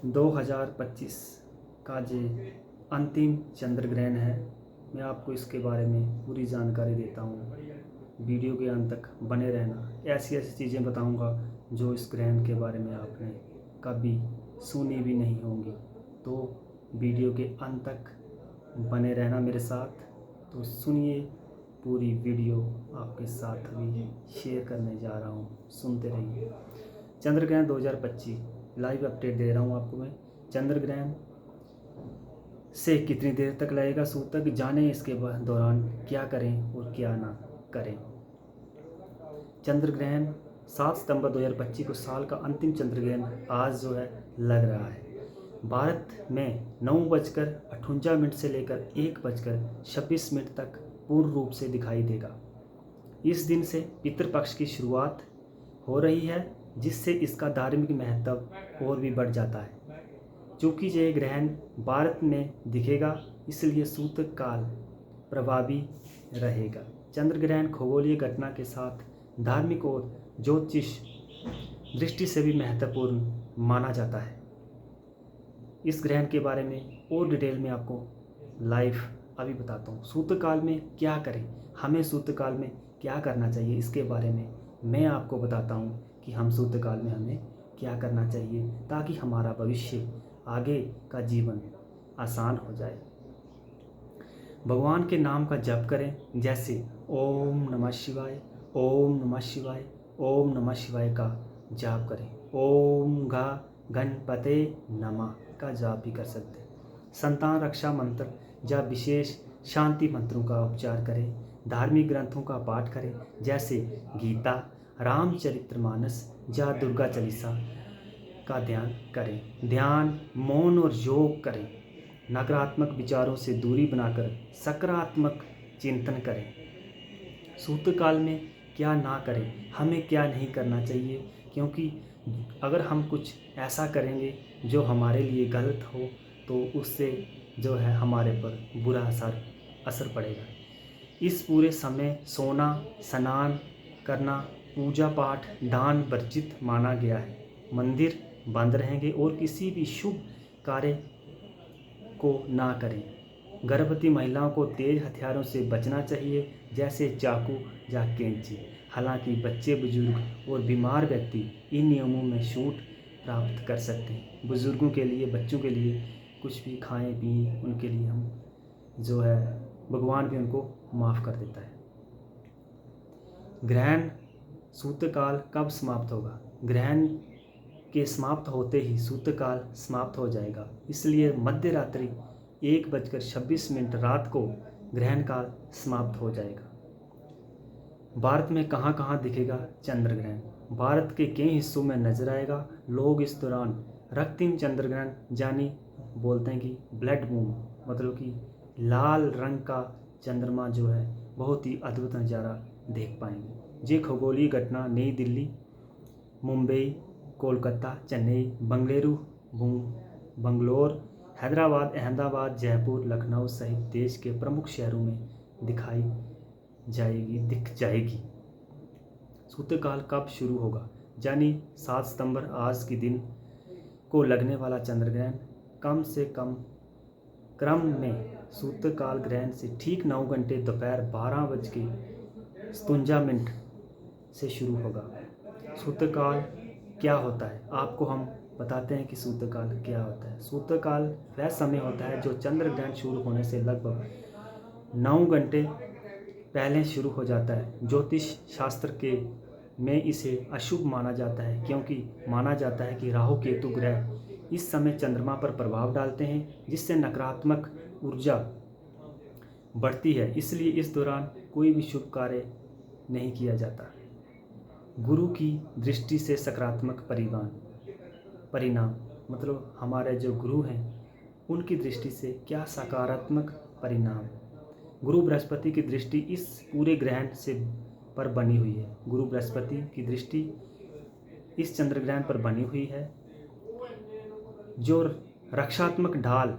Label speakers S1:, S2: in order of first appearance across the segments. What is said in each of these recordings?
S1: 2025 का जो अंतिम चंद्र ग्रहण है, मैं आपको इसके बारे में पूरी जानकारी देता हूँ। वीडियो के अंत तक बने रहना। ऐसी ऐसी चीज़ें बताऊँगा जो इस ग्रहण के बारे में आपने कभी सुनी भी नहीं होंगी। तो वीडियो के अंत तक बने रहना मेरे साथ। तो सुनिए पूरी वीडियो, आपके साथ भी शेयर करने जा रहा हूँ, सुनते रहिए। चंद्र ग्रहण 2025 लाइव अपडेट दे रहा हूँ आपको मैं। चंद्र ग्रहण से कितनी देर तक लगेगा सूतक, जाने इसके दौरान क्या करें और क्या ना करें। चंद्र ग्रहण 7 सितंबर 2025 को साल का अंतिम चंद्र ग्रहण आज जो है लग रहा है। भारत में 9:58 से लेकर 1:26 तक पूर्ण रूप से दिखाई देगा। इस दिन से पितृपक्ष की शुरुआत हो रही है, जिससे इसका धार्मिक महत्व और भी बढ़ जाता है। चूँकि यह ग्रहण भारत में दिखेगा, इसलिए सूतक काल प्रभावी रहेगा। चंद्र ग्रहण खगोलीय घटना के साथ धार्मिक और ज्योतिष दृष्टि से भी महत्वपूर्ण माना जाता है। इस ग्रहण के बारे में और डिटेल में आपको लाइव अभी बताता हूँ। सूतक काल में क्या करें, हमें सूतक काल में क्या करना चाहिए, इसके बारे में मैं आपको बताता हूँ कि हम सूतक काल में हमें क्या करना चाहिए, ताकि हमारा भविष्य, आगे का जीवन आसान हो जाए। भगवान के नाम का जप करें, जैसे ओम नमः शिवाय, ओम नमः शिवाय, ओम नमः शिवाय का जाप करें। ओम गा गणपते नमः का जाप भी कर सकते हैं। संतान रक्षा मंत्र या विशेष शांति मंत्रों का उपचार करें। धार्मिक ग्रंथों का पाठ करें, जैसे गीता, रामचरितमानस या दुर्गा चालीसा का ध्यान करें। ध्यान, मौन और योग करें। नकारात्मक विचारों से दूरी बनाकर सकारात्मक चिंतन करें। सूतक काल में क्या ना करें, हमें क्या नहीं करना चाहिए, क्योंकि अगर हम कुछ ऐसा करेंगे जो हमारे लिए गलत हो तो उससे जो है हमारे पर बुरा असर पड़ेगा। इस पूरे समय सोना, स्नान करना, पूजा पाठ, दान वर्जित माना गया है। मंदिर बंद रहेंगे और किसी भी शुभ कार्य को ना करें। गर्भवती महिलाओं को तेज हथियारों से बचना चाहिए, जैसे चाकू या कैंची। हालांकि बच्चे, बुजुर्ग और बीमार व्यक्ति इन नियमों में छूट प्राप्त कर सकते हैं। बुजुर्गों के लिए, बच्चों के लिए कुछ भी खाएं पिएं, उनके लिए हम जो है भगवान भी उनको माफ़ कर देता है। ग्रहण सूतक काल कब समाप्त होगा? ग्रहण के समाप्त होते ही सूतक काल समाप्त हो जाएगा, इसलिए मध्य रात्रि 1:26 रात को ग्रहण काल समाप्त हो जाएगा। भारत में कहाँ कहाँ दिखेगा चंद्र ग्रहण? भारत के कई हिस्सों में नजर आएगा। लोग इस दौरान रक्तहीन चंद्र ग्रहण यानी बोलते हैं कि ब्लड मून, मतलब कि लाल रंग का चंद्रमा जो है बहुत ही अद्भुत नज़ारा देख पाएंगे। ये खगोलीय घटना नई दिल्ली, मुंबई, कोलकाता, चेन्नई, बेंगलुरु, बंगलोर, हैदराबाद, अहमदाबाद, जयपुर, लखनऊ सहित देश के प्रमुख शहरों में दिख जाएगी। सूतक काल कब शुरू होगा? यानी 7 सितंबर आज के दिन को लगने वाला चंद्र ग्रहण कम से कम क्रम में सूतक काल ग्रहण से ठीक 9 घंटे दोपहर 12:57 से शुरू होगा। सूतक काल क्या होता है, आपको हम बताते हैं कि सूतक काल क्या होता है। सूतक काल वह समय होता है जो चंद्र ग्रहण शुरू होने से लगभग 9 घंटे पहले शुरू हो जाता है। ज्योतिष शास्त्र के में इसे अशुभ माना जाता है, क्योंकि माना जाता है कि राहु केतु ग्रह इस समय चंद्रमा पर प्रभाव डालते हैं, जिससे नकारात्मक ऊर्जा बढ़ती है। इसलिए इस दौरान कोई भी शुभ कार्य नहीं किया जाता। गुरु की दृष्टि से सकारात्मक परिणाम, मतलब हमारे जो गुरु हैं उनकी दृष्टि से क्या सकारात्मक परिणाम। गुरु बृहस्पति की दृष्टि इस पूरे ग्रहण से पर बनी हुई है। गुरु बृहस्पति की दृष्टि इस चंद्र ग्रहण पर बनी हुई है, जो रक्षात्मक ढाल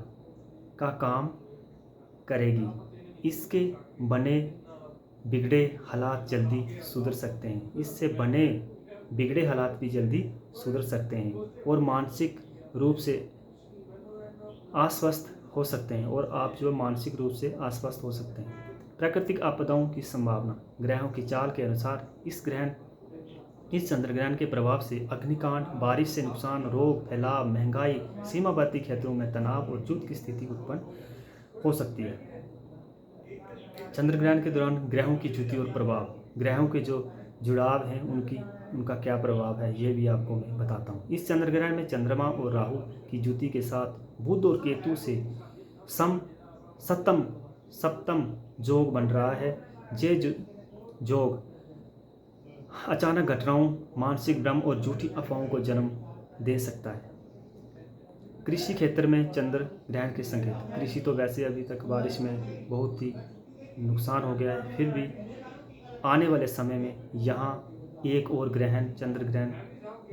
S1: का काम करेगी। इसके बने बिगड़े हालात जल्दी सुधर सकते हैं। इससे बने बिगड़े हालात भी जल्दी सुधर सकते हैं और मानसिक रूप से आश्वस्त हो सकते हैं और आप जो मानसिक रूप से आश्वस्त हो सकते हैं। प्राकृतिक आपदाओं की संभावना। ग्रहों की चाल के अनुसार इस चंद्र ग्रहण के प्रभाव से अग्निकांड, बारिश से नुकसान, रोग, फैलाव, महंगाई, सीमावर्ती क्षेत्रों में तनाव और युद्ध की स्थिति उत्पन्न हो सकती है। चंद्र ग्रहण के दौरान ग्रहों की युति और प्रभाव। ग्रहों के जो जुड़ाव हैं उनका क्या प्रभाव है, ये भी आपको मैं बताता हूँ। इस चंद्र ग्रहण में चंद्रमा और राहु की युति के साथ बुध और केतु से सप्तम जोग बन रहा है। ये जोग अचानक घटनाओं, मानसिक भ्रम और झूठी अफवाहों को जन्म दे सकता है। कृषि क्षेत्र में चंद्र ग्रहण के संकेत। कृषि तो वैसे अभी तक बारिश में बहुत ही नुकसान हो गया है, फिर भी आने वाले समय में यहाँ एक और ग्रहण, चंद्र ग्रहण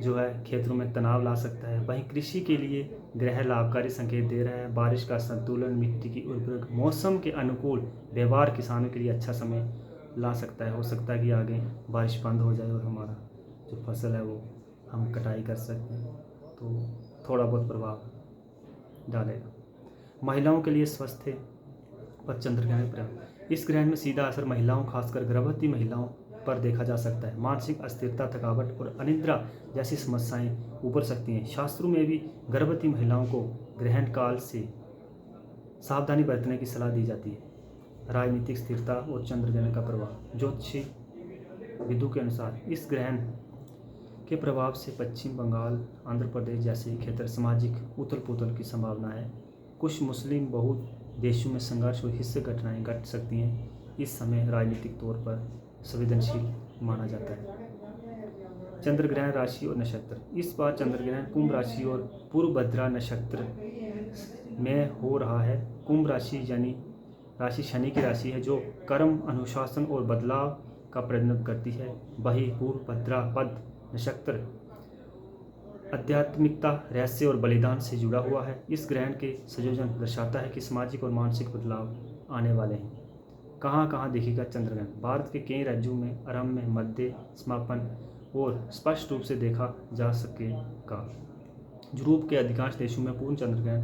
S1: जो है क्षेत्रों में तनाव ला सकता है। वहीं कृषि के लिए ग्रह लाभकारी संकेत दे रहा है। बारिश का संतुलन, मिट्टी की उर्वरक, मौसम के अनुकूल व्यवहार किसानों के लिए अच्छा समय ला सकता है। हो सकता है कि आगे बारिश बंद हो जाए और हमारा जो फसल है वो हम कटाई कर सकते हैं, तो थोड़ा बहुत प्रभाव डालेगा। महिलाओं के लिए स्वास्थ्य पर चंद्र ग्रहण प्रभाव। इस ग्रहण में सीधा असर महिलाओं, खासकर गर्भवती महिलाओं पर देखा जा सकता है। मानसिक अस्थिरता, थकावट और अनिद्रा जैसी समस्याएं उभर सकती हैं। शास्त्रों में भी गर्भवती महिलाओं को ग्रहण काल से सावधानी बरतने की सलाह दी जाती है। राजनीतिक स्थिरता और चंद्र ग्रहण का प्रभाव। ज्योतिषी विदों के अनुसार इस ग्रहण के प्रभाव से पश्चिम बंगाल, आंध्र प्रदेश जैसे क्षेत्र सामाजिक उथल पुथल की संभावना है। कुछ मुस्लिम बहुल देशों में संघर्ष और हिंसक घटनाएं घट सकती हैं। इस समय राजनीतिक तौर पर संवेदनशील माना जाता है। चंद्र ग्रहण राशि और नक्षत्र। इस बार चंद्र ग्रहण कुंभ राशि और पूर्वभद्रा नक्षत्र में हो रहा है। कुंभ राशि यानी राशि शनि की राशि है, जो कर्म, अनुशासन और बदलाव का प्रतिनिधित्व करती है। वही पूर्वभद्रा पद नक्षत्र आध्यात्मिकता, रहस्य और बलिदान से जुड़ा हुआ है। इस ग्रहण के संयोजन दर्शाता है कि सामाजिक और मानसिक बदलाव आने वाले हैं। कहाँ कहाँ दिखेगा चंद्र ग्रहण? भारत के कई राज्यों में आरंभ में, मध्य, समापन और स्पष्ट रूप से देखा जा सकेगा। यूरोप के अधिकांश देशों में पूर्ण चंद्र ग्रहण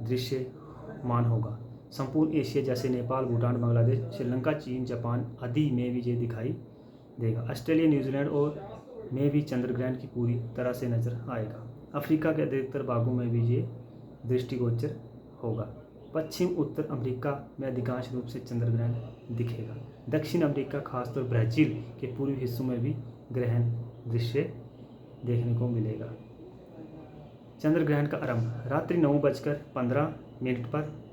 S1: दृश्यमान होगा। संपूर्ण एशिया जैसे नेपाल, भूटान, बांग्लादेश, श्रीलंका, चीन, जापान आदि में भी ये दिखाई देगा। ऑस्ट्रेलिया, न्यूजीलैंड और में भी चंद्र ग्रहण की पूरी तरह से नजर आएगा। अफ्रीका के अधिकतर भागों में भी ये दृष्टिगोचर होगा। पश्चिम उत्तर अमेरिका में अधिकांश रूप से चंद्र ग्रहण दिखेगा। दक्षिण अमेरिका, खासतौर ब्राजील के पूर्वी हिस्सों में भी ग्रहण दृश्य देखने को मिलेगा। चंद्र ग्रहण का आरंभ रात्रि 9:15 पर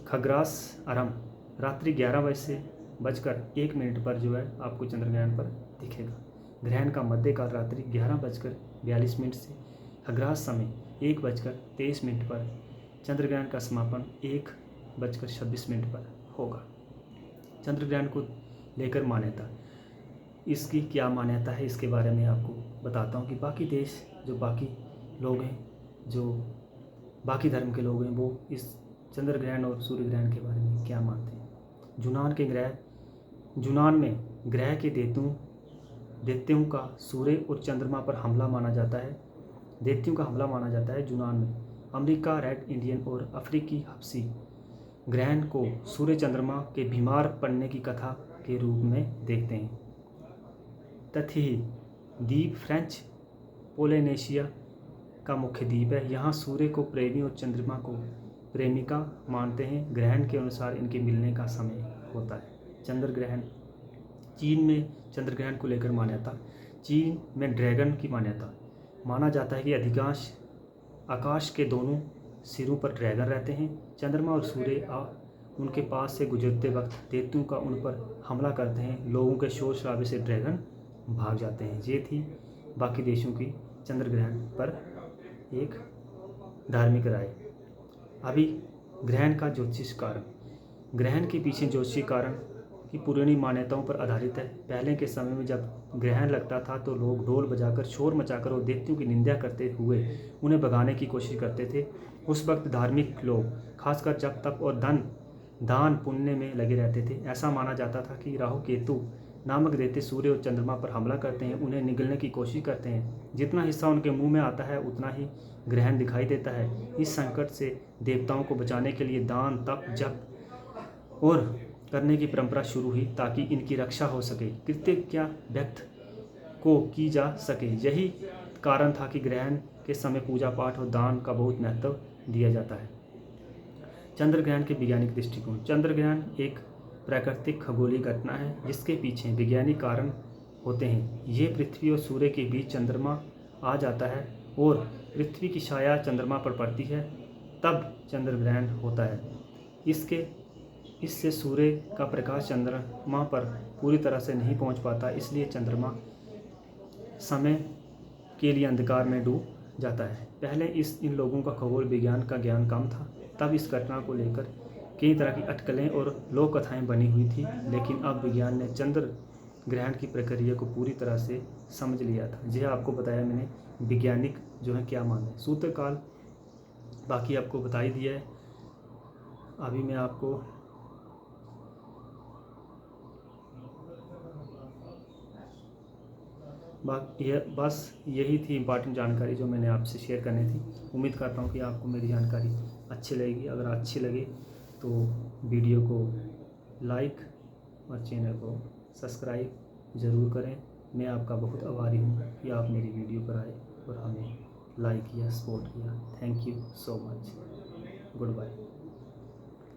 S1: खग्रास आरंभ रात्रि 11:01 पर जो है आपको चंद्र ग्रहण पर दिखेगा। ग्रहण का मध्यकाल रात्रि 11:42 से खग्रास समय 1:23 पर। चंद्र ग्रहण का समापन 1:26 पर होगा। चंद्र ग्रहण को लेकर मान्यता। इसकी क्या मान्यता है, इसके बारे में आपको बताता हूँ कि बाकी देश, जो बाकी लोग हैं, जो बाकी धर्म के लोग हैं, वो इस चंद्र ग्रहण और सूर्य ग्रहण के बारे में क्या मानते हैं। यूनान में ग्रह के दैत्यों का सूर्य और चंद्रमा पर हमला माना जाता है। यूनान में अमेरिका, रेड इंडियन और अफ्रीकी हबशी ग्रहण को सूर्य चंद्रमा के बीमार पड़ने की कथा के रूप में देखते हैं। तथी द्वीप फ्रेंच पोलिनेशिया का मुख्य द्वीप है। यहाँ सूर्य को प्रेमी और चंद्रमा को प्रेमिका मानते हैं। ग्रहण के अनुसार इनके मिलने का समय होता है। चंद्र ग्रहण। चीन में चंद्र ग्रहण को लेकर मान्यता। चीन में ड्रैगन की मान्यता। माना जाता है कि अधिकांश आकाश के दोनों सिरों पर ड्रैगन रहते हैं। चंद्रमा और सूर्य उनके पास से गुजरते वक्त दैत्यों का उन पर हमला करते हैं। लोगों के शोर शराबे से ड्रैगन भाग जाते हैं। ये थी बाकी देशों की चंद्र ग्रहण पर एक धार्मिक राय। अभी ग्रहण का ज्योतिष कारण। ग्रहण के पीछे ज्योतिषीय कारण की पुरानी मान्यताओं पर आधारित है। पहले के समय में जब ग्रहण लगता था तो लोग ढोल बजाकर, शोर मचाकर और दैत्यों की निंदा करते हुए उन्हें भगाने की कोशिश करते थे। उस वक्त धार्मिक लोग खासकर जप तप और दान पुण्य में लगे रहते थे। ऐसा माना जाता था कि राहु केतु नामक देते सूर्य और चंद्रमा पर हमला करते हैं, उन्हें निगलने की कोशिश करते हैं। जितना हिस्सा उनके मुंह में आता है उतना ही ग्रहण दिखाई देता है। इस संकट से देवताओं को बचाने के लिए दान, तप, जप और करने की परंपरा शुरू हुई ताकि इनकी रक्षा हो सके, कृतज्ञता व्यक्त को की जा सके। यही कारण था कि ग्रहण के समय पूजा पाठ और दान का बहुत महत्व दिया जाता है। चंद्र ग्रहण के वैज्ञानिक दृष्टिकोण। चंद्र ग्रहण एक प्राकृतिक खगोलीय घटना है जिसके पीछे वैज्ञानिक कारण होते हैं। ये पृथ्वी और सूर्य के बीच चंद्रमा आ जाता है और पृथ्वी की छाया चंद्रमा पर पड़ती है, तब चंद्र ग्रहण होता है। इससे सूर्य का प्रकाश चंद्रमा पर पूरी तरह से नहीं पहुंच पाता, इसलिए चंद्रमा समय के लिए अंधकार में डूब जाता है। पहले इन लोगों का खगोल विज्ञान का ज्ञान कम था, तब इस घटना को लेकर कई तरह की अटकलें और लोक कथाएं बनी हुई थी, लेकिन अब विज्ञान ने चंद्र ग्रहण की प्रक्रिया को पूरी तरह से समझ लिया था। यह आपको बताया मैंने वैज्ञानिक जो है क्या माने। सूत्रकाल बाकी आपको बता ही दिया है। अभी मैं आपको बस यही थी इम्पॉर्टेंट जानकारी जो मैंने आपसे शेयर करनी थी। उम्मीद करता हूँ कि आपको मेरी जानकारी अच्छी लगेगी। अगर अच्छी लगे तो वीडियो को लाइक और चैनल को सब्सक्राइब ज़रूर करें। मैं आपका बहुत आभारी हूँ कि आप मेरी वीडियो पर आए और हमें लाइक किया, सपोर्ट किया। Thank you so much. Good bye.